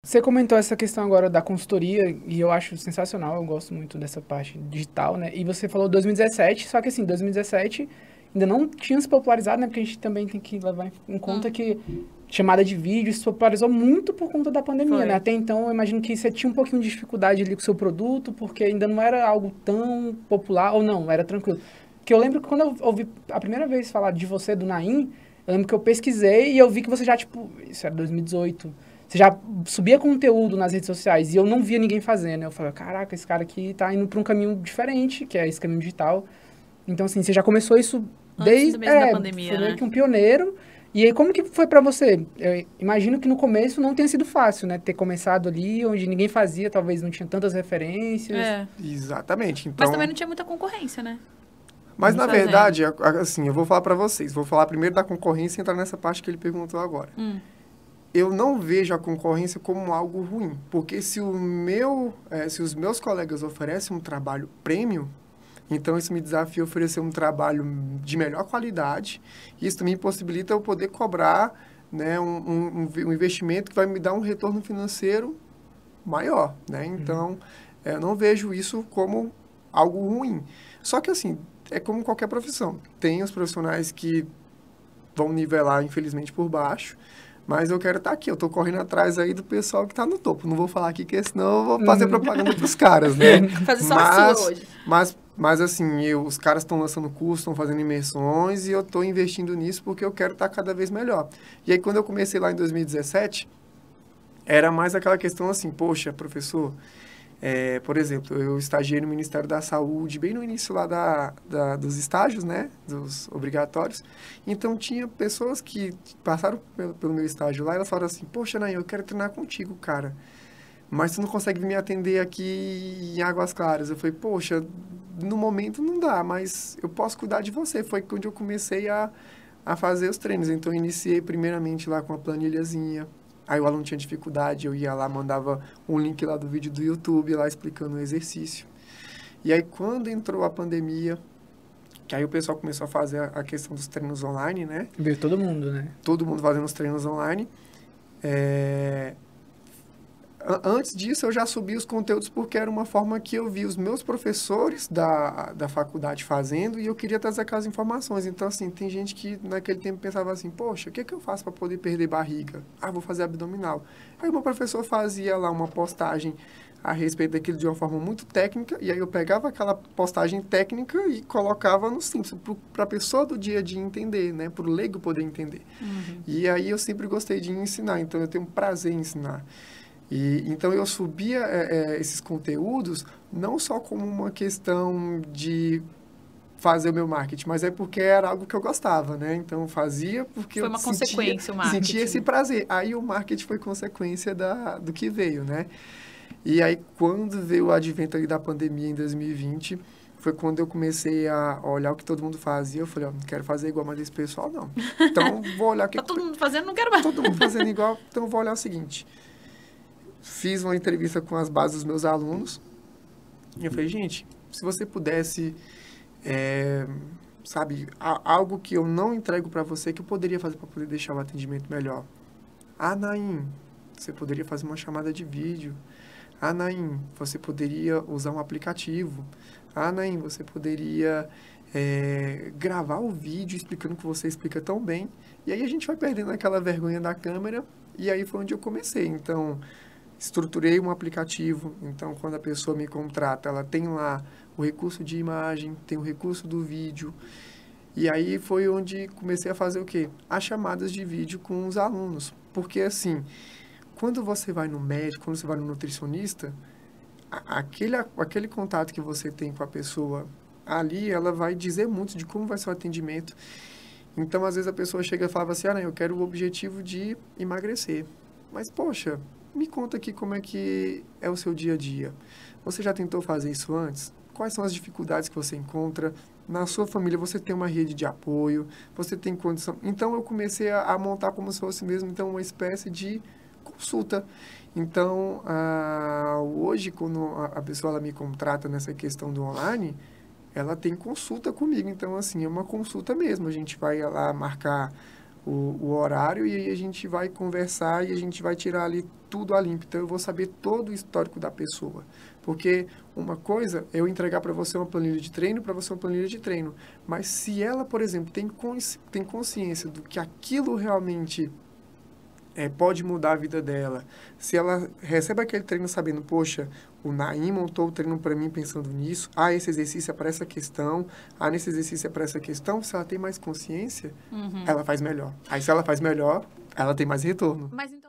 Você comentou essa questão agora da consultoria e eu acho sensacional, eu gosto muito dessa parte digital, né? E você falou 2017, só que assim, 2017 ainda não tinha se popularizado, né? Porque a gente também tem que levar em conta que chamada de vídeo se popularizou muito por conta da pandemia, né? Foi. Até então, eu imagino que você tinha um pouquinho de dificuldade ali com o seu produto, porque ainda não era algo tão popular, ou não, era tranquilo. Porque eu lembro que quando eu ouvi a primeira vez falar de você, do Naim, eu lembro que eu pesquisei e eu vi que você já, tipo, isso era 2018, você já subia conteúdo nas redes sociais e eu não via ninguém fazendo. Eu falei, caraca, esse cara aqui tá indo para um caminho diferente, que é esse caminho digital. Então, assim, você já começou isso Antes desde... mesmo da foi pandemia, meio né? que um pioneiro. E aí, como que foi para você? Eu imagino que no começo não tenha sido fácil, né? Ter começado ali onde ninguém fazia, talvez não tinha tantas referências. É. Exatamente. Mas também Então, não tinha muita concorrência, né? mas Gente na fazendo. verdade, assim, eu vou falar para vocês. Vou falar primeiro da concorrência e entrar nessa parte que ele perguntou agora. Eu não vejo a concorrência como algo ruim, porque se os meus colegas oferecem um trabalho premium, então isso me desafia a oferecer um trabalho de melhor qualidade, e isso também possibilita eu poder cobrar, né, um investimento que vai me dar um retorno financeiro maior, né? Então, eu não vejo isso como algo ruim. Só que assim, é como qualquer profissão. Tem os profissionais que vão nivelar, infelizmente, por baixo. Mas eu quero estar aqui, eu estou correndo atrás aí do pessoal que está no topo. Não vou falar aqui, que senão eu vou fazer propaganda para os caras, né? Fazer só a sua Mas, hoje. mas assim, os caras estão lançando curso, estão fazendo imersões e eu estou investindo nisso porque eu quero estar cada vez melhor. E aí, quando eu comecei lá em 2017, era mais aquela questão assim, poxa, professor, por exemplo, eu estagiei no Ministério da Saúde, bem no início lá dos estágios, né, dos obrigatórios. Então, tinha pessoas que passaram pelo meu estágio lá e elas falaram assim, poxa, Nain, eu quero treinar contigo, cara. Mas tu não consegue me atender aqui em Águas Claras. Eu falei, poxa, no momento não dá, mas eu posso cuidar de você. Foi quando eu comecei a fazer os treinos. Então, eu iniciei primeiramente lá com a planilhazinha. Aí o aluno tinha dificuldade, eu ia lá, mandava um link lá do vídeo do YouTube, lá explicando o exercício. E aí, quando entrou a pandemia, que aí o pessoal começou a fazer a questão dos treinos online, né? Veio todo mundo, né? Todo mundo fazendo os treinos online. Antes disso, eu já subi os conteúdos porque era uma forma que eu vi os meus professores da faculdade fazendo e eu queria trazer aquelas informações. Então, assim, tem gente que naquele tempo pensava assim, poxa, o que é que eu faço para poder perder barriga? Ah, vou fazer abdominal. Aí o meu professor fazia lá uma postagem a respeito daquilo de uma forma muito técnica e aí eu pegava aquela postagem técnica e colocava no simples, para a pessoa do dia a dia entender, né? Para o leigo poder entender. E aí eu sempre gostei de ensinar, então eu tenho um prazer em ensinar. E, então, eu subia esses conteúdos não só como uma questão de fazer o meu marketing, mas é porque era algo que eu gostava, né? Então, eu fazia porque Foi eu uma consequência o sentia esse marketing. prazer. Aí, o marketing foi consequência do que veio, né? E aí, quando veio o advento ali da pandemia em 2020, foi quando eu comecei a olhar o que todo mundo fazia. Eu falei, ó, não quero fazer igual mais esse pessoal, não. Então, vou olhar o que Tá todo mundo fazendo, não quero mais. todo mundo fazendo igual, então vou olhar o seguinte. Fiz uma entrevista com as bases dos meus alunos e eu falei, gente, se você pudesse, sabe, algo que eu não entrego para você que eu poderia fazer para poder deixar o atendimento melhor. Ah, Naim, você poderia fazer uma chamada de vídeo. Ah, Naim, você poderia usar um aplicativo. Ah, Naim, você poderia gravar o vídeo explicando o que você explica tão bem. E aí a gente vai perdendo aquela vergonha da câmera e aí foi onde eu comecei. Então, estruturei um aplicativo, então quando a pessoa me contrata, ela tem lá o recurso de imagem, tem o recurso do vídeo. E aí foi onde comecei a fazer o quê? As chamadas de vídeo com os alunos. Porque assim, quando você vai no médico, quando você vai no nutricionista, aquele contato que você tem com a pessoa ali, ela vai dizer muito de como vai ser o atendimento. Então, às vezes a pessoa chega e fala assim, ah, não, eu quero o objetivo de emagrecer. Mas, poxa, me conta aqui como é que é o seu dia a dia. Você já tentou fazer isso antes? Quais são as dificuldades que você encontra? Na sua família, você tem uma rede de apoio? Você tem condição? Então, eu comecei a montar como se fosse mesmo então, uma espécie de consulta. Então, hoje, quando a pessoa ela me contrata nessa questão do online, ela tem consulta comigo. Então, assim, é uma consulta mesmo. A gente vai lá marcar o horário e aí a gente vai conversar e a gente vai tirar ali tudo a limpo. Então, eu vou saber todo o histórico da pessoa. Porque uma coisa é eu entregar para você uma planilha de treino, para você uma planilha de treino. Mas se ela, por exemplo, tem consciência do que aquilo realmente pode mudar a vida dela, se ela recebe aquele treino sabendo, poxa, o Naim montou o treino para mim pensando nisso, esse exercício é para essa questão, nesse exercício é para essa questão, se ela tem mais consciência, ela faz melhor. Aí, se ela faz melhor, ela tem mais retorno. Mas então